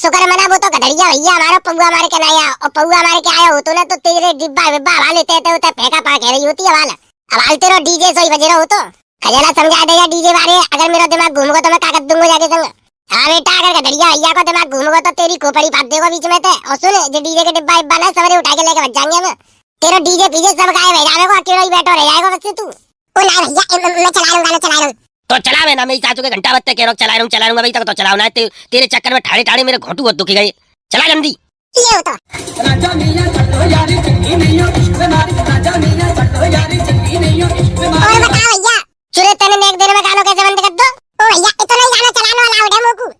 शुक्र मना, वो तो गधड़िया भैया हमारा पौआ मार के नहीं आया, और पौआ मार के आया हो तो ना तो तेरे डिब्बा विब्बा हवा लेते होते फेंका पा कह रही होती है वाला। अब हाल तेरा डीजे सोई बजे रहो तो खजाना समझा देगा डीजे बारे। अगर मेरा दिमाग घूमगा तो मैं कागज दूंगा जाके संग। हाँ बेटा, अगर गधड़िया भैया का दिमाग घूमगा तो तेरी खोपड़ी फाड़ देगा बीच में ते। और सुन, जो डीजे के डिब्बा विब्बा ना सवेरे उठा के लेके बच जाएंगे हम। तेरा डीजे पीजे सब गायब हो जाएगा, अकेला ही बैठा रह जाएगा बस तू। ओ ना भैया, मैं चला लूंगा, चला लूंगा। तो चला मैं ना, मेरी सासू के घंटा बत्ते कह रहा हूँ चला लूंगा भाई तक तो चलाओ ना। तेरे चक्कर में ठाड़े ठाड़े मेरे घोटू बहुत दुखी गए। चला जल्दी। ये हो तो राजा मियां चलो यारी चंगी नहीं हो इश्क मारी, राजा मियां चलो यारी चंगी नहीं हो इश्क मारी। और बता भैया, चुरे तने ने एक दिन में गानों कैसे बंद कर दो? ओ भैया, इतना ही गाना चलाने वाला हो डेमो को।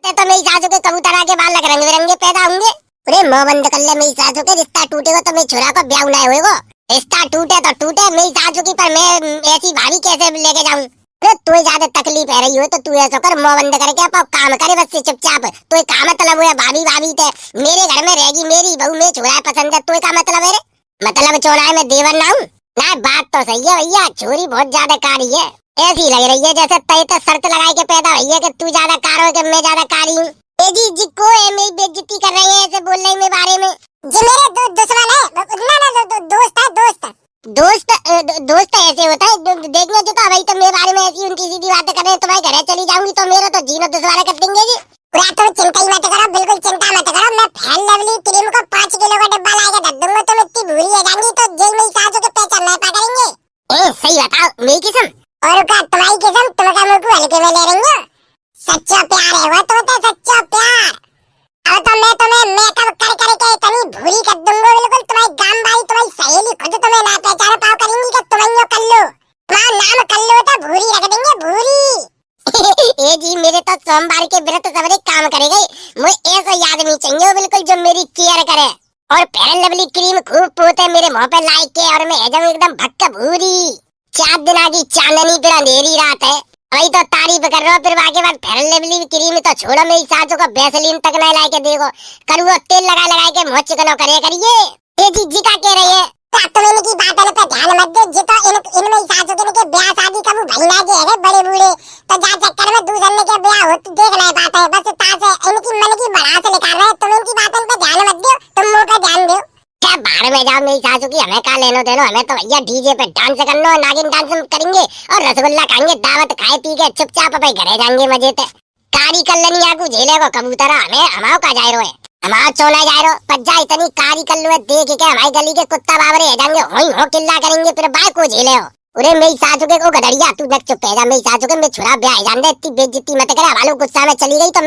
तो मेरी सासू के कबूतर के बाल लग रंग बिरंगे पैदा होंगे। अरे मुंह बंद कर ले, मेरी सासू के रिश्ता टूटेगा तो मेरी छोरा को ब्याह ना होएगा। रिश्ता टूटे तो टूटे, मेरी सासू की पर मैं ऐसी भारी कैसे लेके जाऊं? अरे तू ज्यादा तकलीफ है रही हो तो तू ऐसा कर, मुंह बंद करके अब काम करे बस चुपचाप। तो का मतलब है भाभी भाभी ते मेरे घर में रहेगी मेरी बहू, मेरे छोरा पसंद है, तो का मतलब है रे? मतलब छोरा है मैं देवर ना हूँ ना? बात तो सही है भैया, छोरी बहुत ज्यादा कारी है। ऐसी लग रही है जैसे तय तो शर्त लगाई के पैदा हुई है कि तू ज्यादा कार हो कि मैं ज्यादा कारी हूँ। जी को है मेरी बेइज्जती कर रही है ऐसे बोल रही मेरे बारे में। जी मेरे दुश्मन है ना, दोस्त है दोस्त। दोस्त ऐसे होता है देखने जो तो भाई तो मेरे बारे में ऐसी उनकी सीधी बातें कर रहे हैं। तुम्हारे घर चली जाऊंगी तो मेरा तो जीना दुश्वारा कर देंगे जी। पूरा तो चिंता ही मत करो, बिल्कुल चिंता मत करो। मैं फैल लवली क्रीम को 5 किलो का डब्बा लाके धर दूंगा, तुम इतनी भूरी हो जाएंगी तो जेल में सासू के पहचान नहीं पा करेंगे। ए सही बताओ, मेरी किस्म और का तुम्हारी किस्म, तुम का मुंह को हल्के में ले रही हो। सच्चा प्यार है वो तो सच्चा प्यार। अब तो मैं तुम्हें मेकअप कर करके इतनी भूरी कर दूंगा बिल्कुल, तुम्हारी गांव वाली तुम्हारी सहेली खुद तुम्हें ना पहचान पाओ करेंगी कि तुम यो कल्लू, तुम्हारा नाम कल्लू तो भूरी रख देंगे भूरी। ए जी मेरे तो सोमवार के व्रत सवेरे काम करेंगे। मुझे ऐसा आदमी चाहिए बिल्कुल जो मेरी केयर करे और फेयर लवली क्रीम खूब पोते मेरे मुंह पे लाई के, और मैं एकदम एकदम भक्का भूरी। 4 दिन की चांदनी फिर अंधेरी रात है, वही तो तारीफ कर रहा हूँ। फिर बाकी बात फेयर लवली क्रीम तो छोड़ो, मेरी सासू को वैसलीन तक नहीं ला के देखो करुआ तेल लगा के मुँह चिकनो करे करिए। ये जी का कह रही है तुम इनकी बातों पे ध्यान मत दो जी। तो इनमें सासू के ब्याह शादी कब भैया जी है बड़े बूढ़े, तो जा चक्कर में दूसरे के ब्याह हो तो देख नहीं पाते है। बस तासे इनकी मन की भड़ास निकाल रहे, तुम इनकी बातों पे ध्यान मत दो, तुम मुंह पे ध्यान दो। क्या बाहर में जाओ मेरी सासू की, हमें का लेनो देनो। हमें तो भैया डीजे पे डांस करना है, नागिन डांस करेंगे और रसगुल्ला खाएंगे, दावत खाए पी के चुपचाप अपने घरे जाएंगे मजे से। कारी कल्लनी आगू झेले को कबूतरा हमें हमाओ का जाए रहे हमारा चोला जाए रो पज्जा इतनी कारी कल्लू है देख के हमारी गली के कुत्ता बाबरे है जाएंगे, होई हो किल्ला करेंगे फिर बाय को झेले हो। अरे मेरी सासू के को गधड़िया तू देख चुप है, मेरी सासू के मैं छोरा ब्याह जान दे, इतनी बेइज्जती मत करे। हमारे गुस्सा में चली गई तो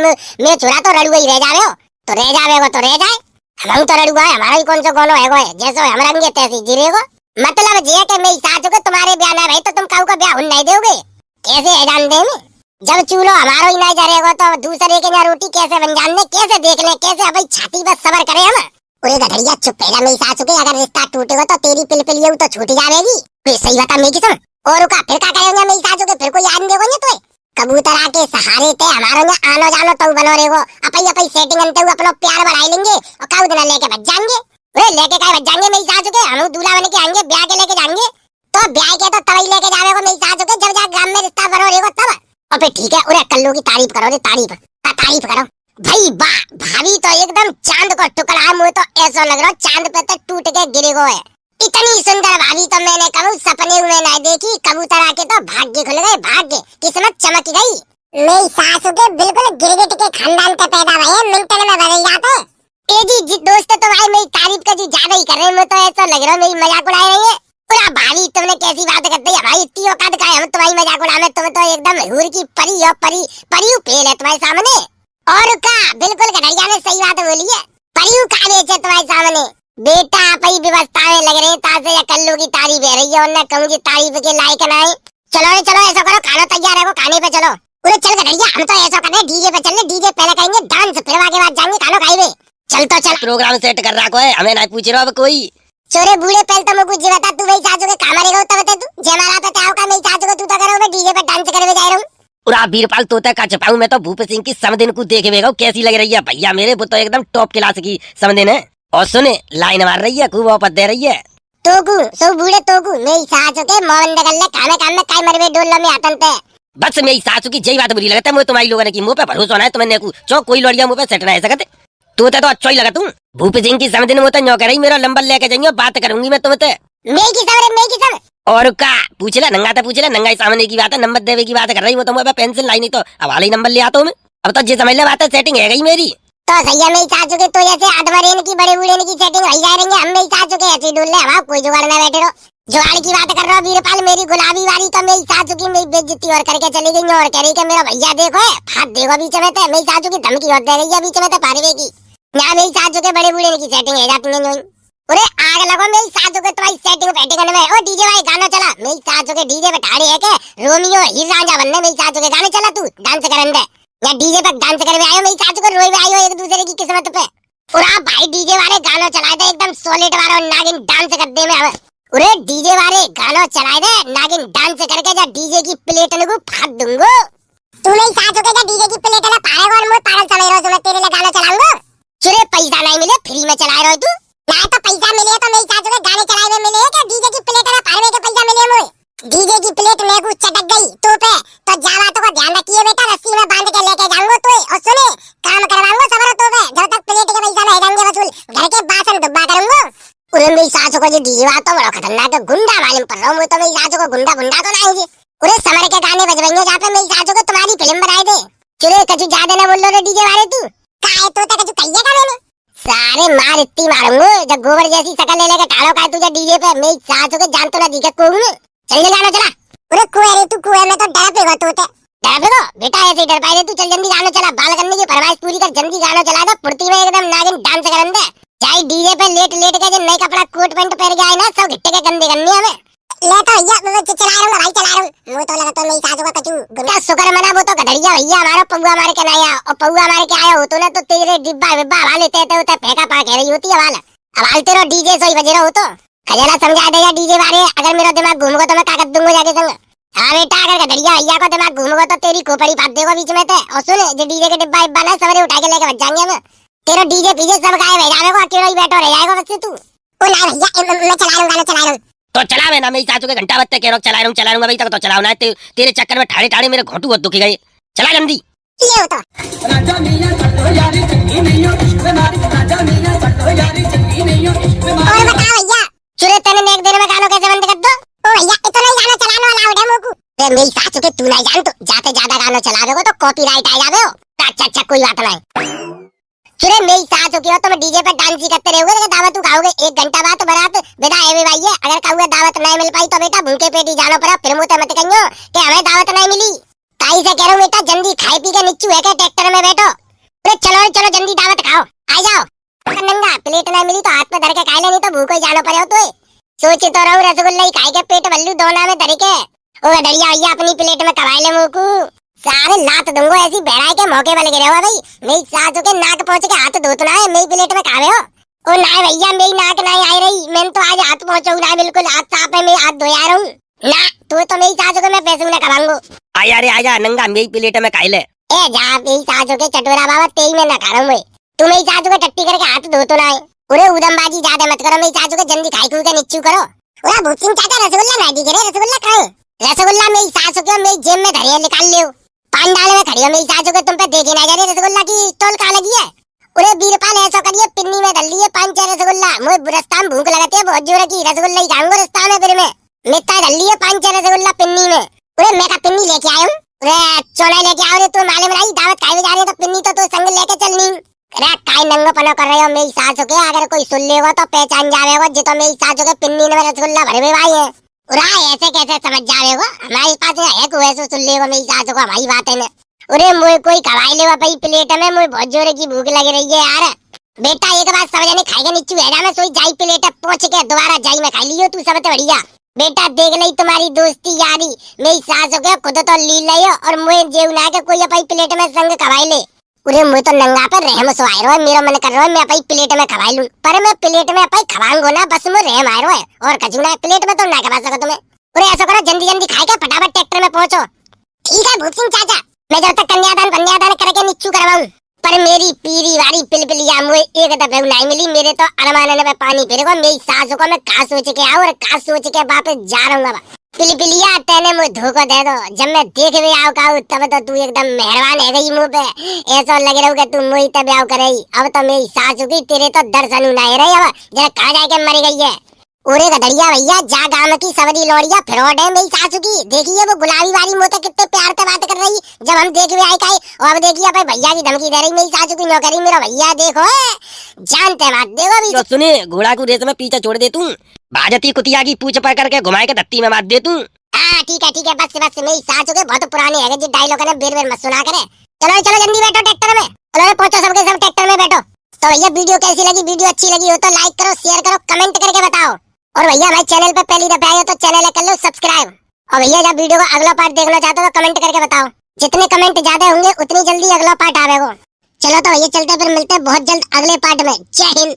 मैं छोरा तो रड़ुआ ही रह जावे हो, तो रह जावे वो तो रह जाए। हम तो रड़ुआ है, हमारा ही कौन सा गोनो है जैसे हम रंगे तैसी जिरेगो। मतलब ये कि मेरी सासू के तुम्हारे ब्याह ना भाई तो तुम काऊ का ब्याह हो नहीं दोगे कैसे है जान दे? जब चूल्हो हमारा ही नहीं जरेगा तो दूसरे के यहाँ रोटी कैसे बन जाने, कैसे देख ले कैसे भाई छाती बस सबर करे हम। अरे गधड़िया चुप है मेरी सासू के, अगर रिश्ता टूटेगा तो तेरी पिलपिलियू तो छूट जाएगी। फिर सही बता मेरी किस्म और का फिर का करेंगे मेरी सासू के, फिर कोई याद देगो तो कबूतरा के सहारे ते हमारो ने आनो जानो तो बनो रेगो अपई सेटिंग अंते अपनो प्यार बढ़ाई लेंगे और काऊ दिन लेके बच जाएंगे। अरे लेके काय बच जाएंगे मेरी सासू के, हम दूल्हा बन के आएंगे ब्याह के लेके जाएंगे। तो ब्याह के तो तवई लेके जावेगो मेरी सासू के जब जा ग्राम में रिश्ता बनो रेगो तब। और फिर ठीक है, अरे कल्लू की तारीफ करो रे, तारीफ करो भाई। वाह भाभी तो एकदम चांद को टुकड़ा है, मुझे तो ऐसा लग रहा चांद पे तो टूट के गिरेगो है। इतनी सुंदर भाभी तो मैंने कभी सपने में नहीं देखी। कबूतर आके तो भाग्य खुल गए, भाग्य किस्मत चमक गई। मेरी सासू के बिल्कुल गिरगिट के खानदान का पैदा हुए हैं, मिनटों में बदल जाते। ए जी दोस्त तो भाई मेरी तारीफ का जी ज्यादा ही कर रहे हैं, मुझे तो ऐसा लग रहा है मेरी मजाक उड़ा रही है। पूरा भाभी तुमने कैसी बात करते है भाई, इतनी औकात का है हम तुम्हारी मजाक उड़ाने, तुम तो एकदम हूर की परी और परी फेल है तुम्हारे सामने। और का बिल्कुल गधड़िया ने सही बात बोली है, परियू का बेचे तुम्हारे सामने। बेटा आप ही व्यवस्था में लग रहे हैं तासे या कल्लू की तारीफ है रही है और ना कहूँ जी तारीफ के लायक नहीं। चलो रे चलो ऐसा करो, खाना तैयार है वो खाने पे चलो। पूरे चल गधड़िया हम तो ऐसा कर रहे डीजे पे चल, डीजे पहले करेंगे डांस फिर आगे बाद जाएंगे खाना खाए। चल तो चल, प्रोग्राम सेट कर रहा है हमें नहीं पूछ रहा कोई। चोरे बूढ़े पहले तो मुझे जी बता, तू मेरी सासू के काम आएगा तब बता, तू जमाना पे आओ का मेरी सासू को तू तो करो मैं डीजे पे डांस करने जा रहा हूं। पूरा वीरपाल तोता का छपाऊं मैं तो भूप सिंह की समदिन को देखे बेगा कैसी लग रही है भैया मेरे, वो तो एकदम टॉप क्लास की समदिन है। और सुने लाइन मार रही है खूब वापस दे रही है। तोकू सो बूढ़े तोकू मेरी सासू के मोबंद कर ले खाने काम में काय मरवे डोल में आतन ते बस मेरी सासू की जय बात बुरी लगता है मुझे तुम्हारी लोगों ने की मुंह पे भरोसा ना है तुम्हें नेकू चौ कोई लड़िया मुंह पे सेट ना है सकते तू तो अच्छा ही लगा तू भूप सिंह की समझ में तो न्यो कर रही मेरा नंबर लेके जाइयो बात करूंगी मैं तुमसे मैं की समझ मैं की समझ और का पूछ ले नंगा तो पूछ ले नंगा ही सामने की बात है नंबर देवे की बात कर रही हूँ तो मैं पेंसिल लाई नहीं तो अब वाला ही नंबर ले आता हूँ मैं अब तो जे समझ ले बात है सेटिंग है गई मेरी तो सैया मेरी सासू के तो जैसे अडमरेन की बड़े बूढ़े की सेटिंग हो जा रही है हम मेरी सासू के ऐसी डुल ले हवा कोई जुगाड़ ना बैठे रहो जुगाड़ की बात कर रहा हूँ वीरपाल मेरी गुलाबी वाली तो मेरी सासू की मेरी बेइज्जती और करके चली गई और कह रही कि मेरा भैया देखो हाथ देखो बीच में तो मेरी सासू की धमकी और दे रही है बीच में तो पारवे की यहाँ मेरी सासू के बड़े बूढ़े की सेटिंग है जाती है अरे आग लगो मेरी सासू के तुम्हारी सेटिंग बैठे करने में ओ डीजे भाई गाना चला मेरी सासू के डीजे पे ठाड़े है के रोमियो हीर रांझा बनने मेरी सासू के गाने चला तू डांस करन दे या डीजे पे डांस करने आयो मेरी सासू को रोई में आयो एक दूसरे की किस्मत पे और आप भाई डीजे वाले गाना चलाए दे एकदम सॉलिड वाला नागिन डांस कर दे में अरे डीजे वाले गाना चलाए दे नागिन डांस करके जा डीजे की प्लेट को फाड़ दूंगा तू मेरी सासू के डीजे की प्लेट में पारेगा और मैं पागल समझ रहा हूं मैं तेरे लिए गाना चलाऊंगा चुरे पैसा नहीं मिले फ्री में चला रहा तू ना तो पैसा मिले तो मेरी सासू के गाने चलाए में मिले क्या डीजे की प्लेट में पारवे के पैसा मिले मुझे डीजे की प्लेट मेरे को चटक गई तो पे तो जावा तो को ध्यान रखिए बेटा रस्सी में बांध के लेके जाऊंगा तो और सुने काम करवाऊंगा सबर तो पे जब तक प्लेट के पैसा नहीं देंगे वसूल घर के बासन डुब्बा करूंगा उरे मेरी सासू को जो डीजे वाला तो बड़ा खतरनाक है गुंडा मालूम पड़ रहा हूं तो मेरी सासू को गुंडा गुंडा तो नहीं जी उरे समर के गाने बजवाएंगे जहां पे मेरी सासू को तुम्हारी फिल्म बनाए दे चुरे कछु ज्यादा ना बोल लो रे डीजे वाले तू काहे तो कछु कहिए का मैंने सारे मार इतनी मारूंगा जब गोबर जैसी शकल ले लेके ठाड़ो का तुझे डीजे पे मेरी सासू के जान तो ना दिखे कोई चल ले गाना चला अरे कुएं रे तू कुएं में तो डर पेगा तो डर पेगा बेटा ऐसे डर पाए तू चल जल्दी गाना चला बाल करने की फरमाइश पूरी कर जल्दी गाना चला दे फुर्ती में एकदम नागिन डांस करन दे चाहे डीजे पे लेट लेट के जो नए कपड़ा कोट पैंट पहन के आए ना सब घिट्टे के गंदे करने हमें ले तो भैया मैं चला रहा हूं भाई चला रहा हूं वो तो लगा तो मेरी सासू का कचू गुंडा शुक्र मना वो तो गधड़िया भैया हमारा पौवा मार के ना आया और पौवा मार के आया हो तो ना तो तेरे डिब्बा विब्बा हवा लेते थे उते फेंका पा कह रही होती है वाला अब हालते रहो डीजे सोई बजे रहो तो खजाना समझा देगा डीजे वाले अगर मेरा दिमाग घूमगा तो मैं कागज दूंगा जाके संग हाँ बेटा अगर गधड़िया भैया को दिमाग घूमगा तो तेरी खोपड़ी फाड़ देगा बीच में थे और सुन जो डीजे के डिब्बा इब्बा ना सवेरे उठा के लेके बच जाएंगे हम तेरा डीजे पीछे सब गाय भेजाने को अकेला ही बैठो रह जाएगा बस तू ओ ना भैया मैं चला रहा हूं गाना चला रहा हूं तो चला मैं ना मेरी सासू के घंटा बत्ते कह रहा हूं चला रहा हूं भाई तक तो चलाओ ना तेरे चक्कर में ठाड़े ठाड़े मेरे घोंटू बहुत दुखी गए चला जल्दी ये तो राजा मियां चलो यारी चंगी नहीं हो इश्क मारी राजा मियां चलो यारी चंगी नहीं हो इश्क और मारी बता भैया चुरे तने एक दिन में गानों कैसे बंद कर दो ओ भैया इतना ही गाना चलाने वाला हो मोकू रे मेरी सासू के तू नहीं जान तो जाते ज्यादा गाना चलावे तो कॉपीराइट आ जावे हो अच्छा कोई बात नहीं चुरे मेरी सासू की हो तो मैं डीजे पे डांस ही करते रहोगे दावत तू खाओगे 1 घंटा बाद बारात बेटा एवे भाई है अगर कहूँ दावत नहीं मिल पाई तो बेटा भूखे पेट ही जाना पड़ा फिर मुझे मत कहियो कि हमें दावत नहीं मिली ताई से कह रहा हूँ बेटा जल्दी खाए पी के नीचू है क्या ट्रैक्टर में बैठो अरे चलो जल्दी दावत खाओ आ जाओ नंगा प्लेट नहीं मिली तो हाथ में धर के खाए नहीं तो भूखो ही जाना पड़े तो सोच तो रहूं रसगुल्ला ही खाए के पेट भल्लू दोना में धर के ओ डरिया भैया अपनी प्लेट में खवाए ले मुकू सारे लात दूंगो ऐसी बहराई के मौके वाले गिरे हो भाई मेरी सासू के नाक पहुंच के हाथ धोतना है मेरी प्लेट में खावे हो ओ ना भैया मेरी नाक नहीं आई रही मैंने तो आज हाथ पहुंचाऊ ना बिल्कुल हाथ साफ है मैं हाथ धोया रहा हूँ ना तो मेरी सासू को मैं पैसे में खवाऊंगा आया रे आजा नंगा मेरी प्लेट में खाई ले ए जा मेरी सासू के चटोरा बाबा तेई में ना खा रहा हूँ तू मेरी सासू को टट्टी करके हाथ धो तो ना है पूरे उदमबाजी ज्यादा मत करो मेरी सासू को जल्दी खाई खुई के नीचू करो पूरा भूत सिंह चाचा रसगुल्ला ना दी करे रसगुल्ला खाओ रसगुल्ला मेरी सासू के मेरी जेब में धरिए निकाल लियो पांडाल में खड़ी हो मेरी सासू को तुम पे देखे ना जा रही रसगुल्ला की स्टॉल कहाँ लगी है उरे बीरपाल ऐसा करिए पिन्नी में डाल लिए 5-6 रसगुल्ला मुझे रास्ता में भूख लगाती है बहुत जोर की रसगुल्ला ही खाऊंगा रास्ता में फिर मैं मित्ता डाल लिए 5-6 रसगुल्ला पिन्नी में उरे मैं का पिन्नी लेके आया हूँ अरे चोला लेके आओ रे तू मालूम नहीं दावत खाए जा रही तो पिन्नी तो तू संग लेके चलनी अरे काय नंगो पना कर रहे हो मेरी सासू के अगर कोई सुन लेगा तो पहचान जावेगा जी तो मेरी सासू के पिन्नी में रसगुल्ला भरे हुए भाई है उरा ऐसे कैसे समझ जावेगा हमारे पास है कोई ऐसे सुन लेगा मेरी सासू को हमारी बात है ना अरे मुझे कोई खवाई लेवा भाई प्लेट में मुझे बहुत जोर की भूख लग रही है यार बेटा एक बात समझ नहीं खाएगा नीचू है मैं सोई जाई प्लेट पहुंच के दोबारा जाई में खा लियो तू सब तो बढ़िया बेटा देख ली तुम्हारी दोस्ती यारी मेरी सासू के खुद तो ली ले और मुझे जेव ना के कोई अपनी प्लेट में संग खवाई ले उरे मुझे तो नंगा पर रहम सो आए रो मेरा मन कर रहा है मैं अपनी प्लेट में खवाई लूं पर मैं प्लेट में अपनी खवाऊंगा ना बस मुझे रहम आए रो है और कजूना प्लेट में तो ना खवा सको तुम्हें उरे ऐसा करो जल्दी खाए के फटाफट ट्रैक्टर में पहुंचो ठीक है भूत सिंह चाचा मैं जब तक कन्यादान करके नीचू करवाऊं पर मेरी पीरी वाली पिलपिलिया मुझे एक दफे नहीं मिली मेरे तो अरमाने में पानी फिरेगा मेरी सासू को मैं कहा सोच के आऊं और कहा सोच के वापस जा रहा हूँ पिलिया तेने मुझे धोखा दे दो। जब मैं देख भी आओ काऊ तब तो तू एकदम मेहरबान है गई मुंह पे। ऐसा लग रहा कि तू मुझे तब ब्याह करेगी। अब तो मेरी सास होगी तेरे तो दर्शन नहीं रही। अब जरा कहाँ जाके मर गई है। ओरे गधड़िया भैया जा गांव की सवरी लौड़िया फ्रॉड है मेरी सासू की। देखिए वो गुलाबी वाली मुंह तक कितने प्यार से बात कर रही जब हम देख भी आए काई। और अब देखिए भाई भैया की धमकी दे रही मेरी सासू की नौकरी। मेरा भैया देखो जानते बात देखो अभी। तो सुने घोड़ा को रेस में पीछे छोड़ दे तू। भाजती कुतिया की पूछ पकड़ के घुमाए के धत्ती में मार दे तू। हाँ ठीक है बस मेरी सासू के बहुत पुराने है जो डायलॉग है बेर बेर मत सुना करे। चलो चलो जल्दी बैठो ट्रैक्टर में। चलो पहुंचो सबके सब ट्रैक्टर में बैठो। तो भैया वीडियो कैसी लगी? वीडियो अच्छी लगी हो तो लाइक करो शेयर करो कमेंट करके बताओ। और भैया हमारे चैनल पे पहली दफा आए हो तो चैनल कर लो सब्सक्राइब। और भैया जब वीडियो का अगला पार्ट देखना चाहते हो तो कमेंट करके बताओ। जितने कमेंट ज्यादा होंगे उतनी जल्दी अगला पार्ट आवेगा। चलो तो भैया चलते फिर मिलते हैं बहुत जल्द अगले पार्ट में। जय हिंद।